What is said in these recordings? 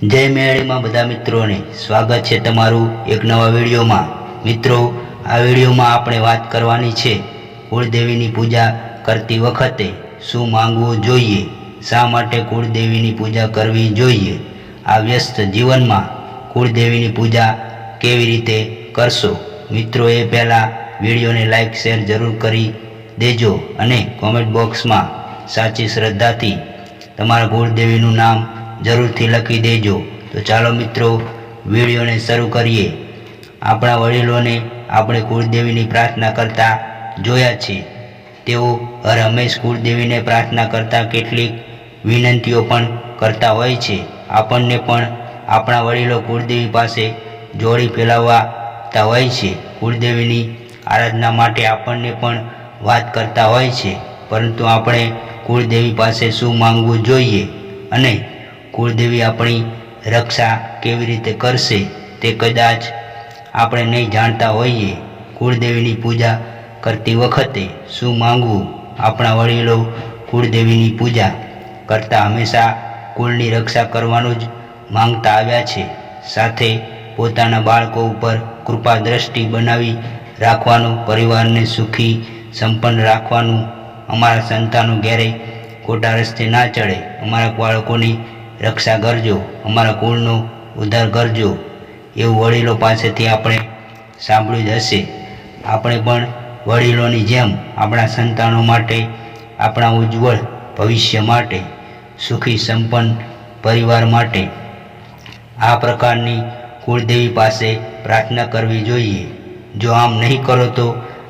जय मेळी में बधा मित्रों ने स्वागत है तमारू एक नवा वीडियो में। मित्रों, आ वीडियो में आपणे बात करवानी छे कुलदेवी पूजा करती वखते शू मांगवू जोईए, शा माटे कुलदेवी पूजा करवी जोईए। आ व्यस्त जीवन में कुलदेवी पूजा केवी रीते करशो। मित्रों, ए पहला वीडियो ने लाइक शेर जरूर करी देजो अने कॉमेंट बॉक्स में साची श्रद्धा थी तमारा कुलदेवी नाम जरूर थी लखी देजो। तो चलो मित्रों, वीडियो ने शुरू करिए। अपना वडीलों ने अपने कुलदेवी प्रार्थना करता जोया छे। तेओ हर हमेश कुलदेवी ने प्रार्थना करता केटलीक विनंतीओ पण करता होय छे। आपणने पण अपना वडीलो कुलदेवी पासे जोड़ी फैलावता होय छे। कुलदेवी आराधना माटे आपणने पण वात करता होय छे, परंतु आपणे कुलदेवी पासे शू मांगवू जोईए अने कुलदेवी अपनी रक्षा केवी रीते करशे ते कदाच आपणे नहीं जाणता होईए। कुलदेवी पूजा करती वखते शू मांगवू। अपना वडीलो कुलदेवी पूजा करता हमेशा कुलनी रक्षा करवानुं ज मांगता आव्या छे। साथे पोताना बाळको उपर कृपा दृष्टि बनावी राखवानुं, परिवारने सुखी संपन्न राखवानुं। अमारा संतानो क्यारेय खोटा रस्ते ना चढ़े, अमारा बाळकोनी रक्षा करजो, अमारा कुलनो उद्धार करजो, एवुं वडीलो पासेथी आपणे सांभळ्युं ज हशे। आपणे पण वडीलोनी जेम आपणा संतानो माटे, आपणा उज्जवल भविष्य माटे, सुखी संपन्न परिवार माटे आ प्रकारनी कुलदेवी पासे प्रार्थना करवी जोईए। जो आम नहीं करो तो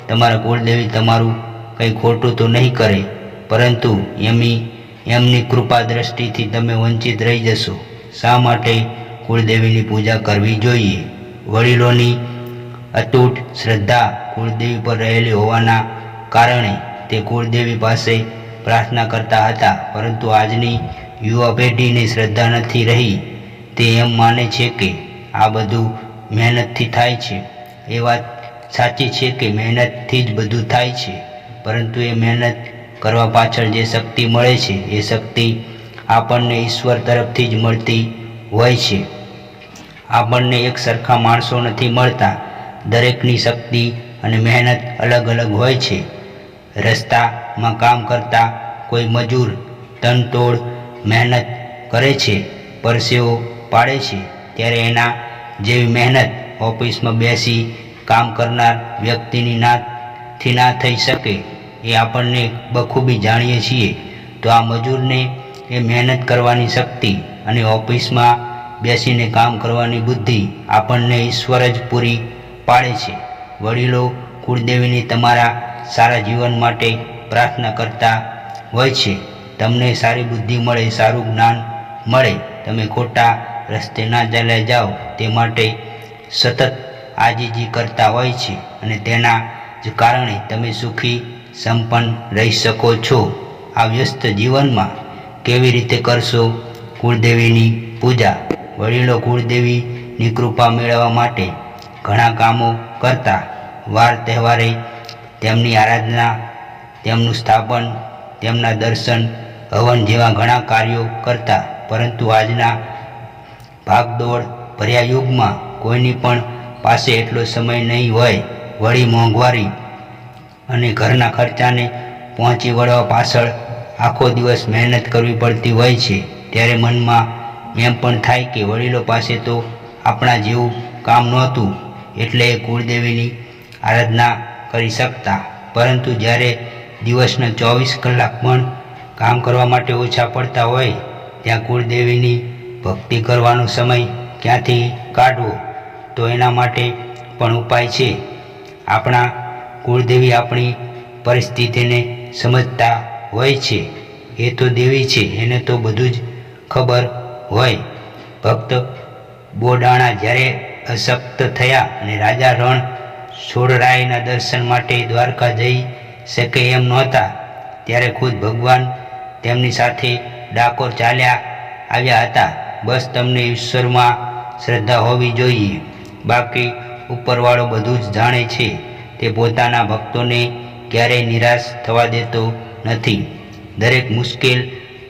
तमारा कुलदेवी तमारुं कंई खोटुं तो नहीं करे, परंतु एमनी कृपा दृष्टि थी तमे वंचित रही जशो। शा माटे कुलदेवी पूजा करवी जोईए। वडीलोनी अतूट श्रद्धा कुलदेवी पर रहेली होवाना कारणे ते कुलदेवी पासे प्रार्थना करता हता, परंतु आजनी युवा पेढ़ी ने श्रद्धा नहीं रही। ते एम माने छे के आ बधुं मेहनत थी थाय छे। ए वात साची छे के मेहनत थी ज बधुं थाय छे, परंतु ए मेहनत करवा पाछळ जे शक्ति मळे छे ए शक्ति आपणने ईश्वर तरफथी ज मळती होय छे। आपणने एक सरखा माणसो नथी मळता। दरेकनी शक्ति अने मेहनत अलग अलग होय छे। रस्ता में काम करता कोई मजूर तनतोड़ मेहनत करे छे, परसेवो पाड़े छे, त्यारे एना जेवी मेहनत ऑफिस में बेसी काम करनार व्यक्तिनी ना थई शके। ए आपणने बखूबी जाणीए छीए। तो आ मजूरने ए मेहनत करवानी शक्ति अने ऑफिस में बेसीने काम करवानी बुद्धि आपणने ईश्वर ज पूरी पाड़े छे। वडीलो कुलदेवीनी तमारा सारा जीवन माटे प्रार्थना करता होय छे। तमने सारी बुद्धि मळे, सारू ज्ञान मळे, तमे खोटा रस्ते ना चाल्या जाओ ते माटे सतत आजीजी करता होय छे अने तेना ज कारणे तमे सुखी संपन्न रही सको छो। आ व्यस्त जीवन में केवी रीते करशो कुलदेवी पूजा। वडीलो कुलदेवी कृपा मेळववा माटे घणा कामों करता। वार तहेवारे तेमनी आराधना, तेमनुं स्थापन, तेमना दर्शन, हवन जेवा घणा कार्यों करता, परंतु आजना भागदौड़ भर्या युग में कोईनी पण पासे एटलो समय नहीं होय। वળી मोंघवारी अने घरना खर्चाने पहोंची वळवा पाछळ आखो दिवस मेहनत करवी पड़ती होय छे। त्यारे मन में एम पण थाय के वडीलो पासे तो आपणा जेवुं काम नहोतुं एटले कुलदेवीनी आराधना करी शकता, परंतु ज्यारे दिवसना 24 कलाक पण काम करवा माटे ओछा पड़ता होय त्यां कुलदेवीनी भक्ति करवानो समय क्यांथी काढवो। तो एना माटे पण उपाय छे। आपणा कुलदेवी अपनी परिस्थिति ने समझता होय छे। ए तो देवी छे, एने तो बधुं ज खबर होय। भक्त बोडाणा ज्यारे अशक्त थया अने राजा रण छोड़रायना दर्शन माटे द्वारका जई शके एम नहोता, त्यारे खुद भगवान तेमनी साथे डाकोर चाल्या आव्या हता। बस तमने ईश्वर में श्रद्धा होवी जोईए। बाकी उपरवाळो बधुं ज जाणे छे। ते पोताना भक्तोने क्यारेय निराश थवा देतो नथी। दरेक मुश्केल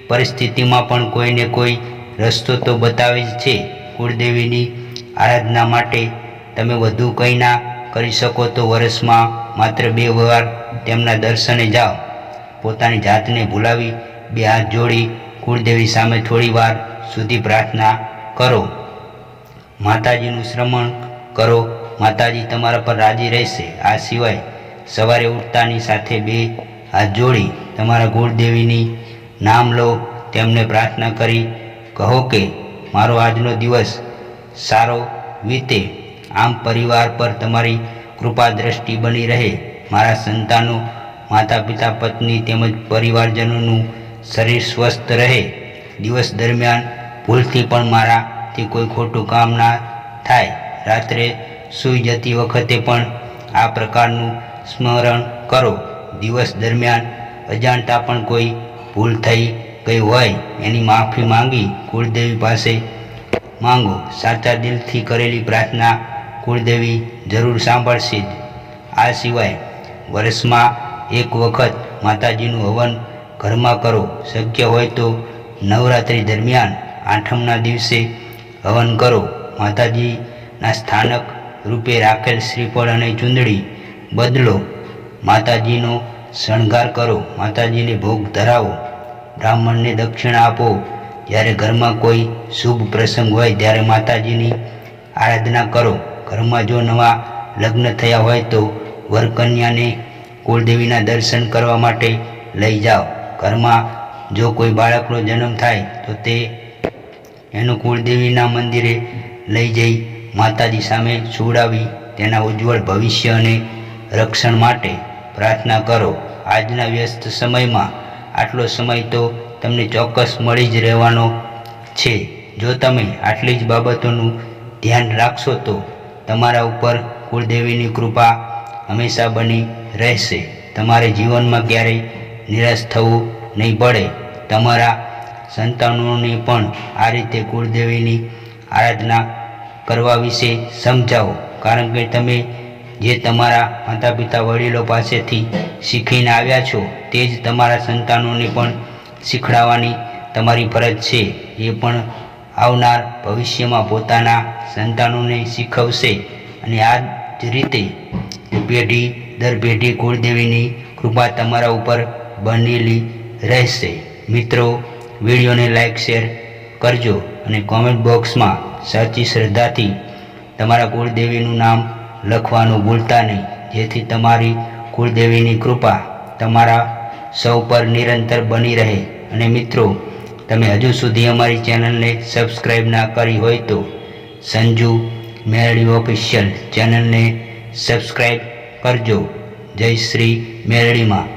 परिस्थिति में पण कोई ने कोई રસ્તો તો બતાવે જ છે. કુળદેવીની આરાધના માટે તમે વધુ કંઈ ના કરી શકો તો વર્ષમાં માત્ર 2 વાર તેમના દર્શને જાઓ. પોતાની જાતને ભૂલાવી 2 હાથ જોડી કુળદેવી સામે થોડી વાર સુધી પ્રાર્થના કરો. માતાજીનું શ્રવણ કરો. માતાજી તમારા પર રાજી રહેશે. આ સિવાય સવારે ઉઠતાની સાથે 2 હાથ જોડી તમારા કુળદેવીની નામ લો. તેમને પ્રાર્થના કરી કહો કે મારો આજનો દિવસ સારો વીતે. આમ પરિવાર પર તમારી કૃપા દ્રષ્ટિ બની રહે. મારા સંતાનો, માતા પિતા, પત્ની તેમજ પરિવારજનોનું શરીર સ્વસ્થ રહે. દિવસ દરમિયાન ભૂલથી પણ મારાથી કોઈ ખોટું કામ ના થાય. રાત્રે સૂઈ જતી વખતે પણ આ પ્રકારનું સ્મરણ કરો. દિવસ દરમિયાન અજાણતા પણ કોઈ ભૂલ થઈ ગઈ હોય એની માફી માંગી કુળદેવી પાસે માંગો. સાચા દિલથી કરેલી પ્રાર્થના કુળદેવી જરૂર સાંભળશે જ. આ સિવાય વર્ષમાં 1 વખત માતાજીનું હવન ઘરમાં કરો. શક્ય હોય તો નવરાત્રિ દરમિયાન 8મના દિવસે હવન કરો. માતાજીના સ્થાનક રૂપે રાખેલ શ્રીફળ અને ચૂંદડી બદલો. માતાજીનો શણગાર કરો. માતાજીને ભોગ ધરાવો. બ્રાહ્મણને દક્ષિણા આપો. જ્યારે ઘરમાં કોઈ શુભ પ્રસંગ હોય ત્યારે માતાજીની આરાધના કરો. ઘરમાં જો નવા લગ્ન થયા હોય તો વરકન્યાને કુળદેવીના દર્શન કરવા માટે લઈ જાઓ. ઘરમાં જો કોઈ બાળકનો જન્મ થાય તો તે એનું કુળદેવીના મંદિરે લઈ જઈ માતાજી સામે સુવડાવી તેના ઉજ્જવળ ભવિષ્ય અને રક્ષણ માટે પ્રાર્થના કરો. આજના વ્યસ્ત સમયમાં આટલો સમય તો તમને ચોક્કસ મળી જ રહેવાનો છે. જો તમે આટલી જ બાબતોનું ધ્યાન રાખશો તો તમારા ઉપર કુળદેવીની કૃપા હંમેશા બની રહેશે. તમારે જીવનમાં ક્યારેય નિરાશ થવું નહીં પડે. તમારા સંતાનોને પણ આ રીતે કુળદેવીની આરાધના કરવા વિશે સમજાવો. કારણ કે તમે જે તમારા માતા પિતા વડીલો પાસેથી શીખીને આવ્યા છો તે જ તમારા સંતાનોને પણ શીખડાવવાની તમારી ફરજ છે. એ પણ આવનાર ભવિષ્યમાં પોતાના સંતાનોને શીખવશે અને આ જ રીતે પેઢી દર પેઢી કુળદેવીની કૃપા તમારા ઉપર બનેલી રહેશે. મિત્રો, વિડીયોને લાઈક શેર કરજો અને કોમેન્ટ બોક્સમાં સાચી શ્રદ્ધાથી તમારા કુળદેવીનું નામ લખવાનું ભૂલતા નહીં, જેથી તમારી કુળદેવીની કૃપા તમારા સૌ પર નિરંતર બની રહે. અને મિત્રો, તમે હજુ સુધી અમારી ચેનલને સબસ્ક્રાઈબ ના કરી હોય તો સંજુ મેરડી ઓફિશિયલ ચેનલને સબસ્ક્રાઈબ કરજો. જય શ્રી મેરડીમાં.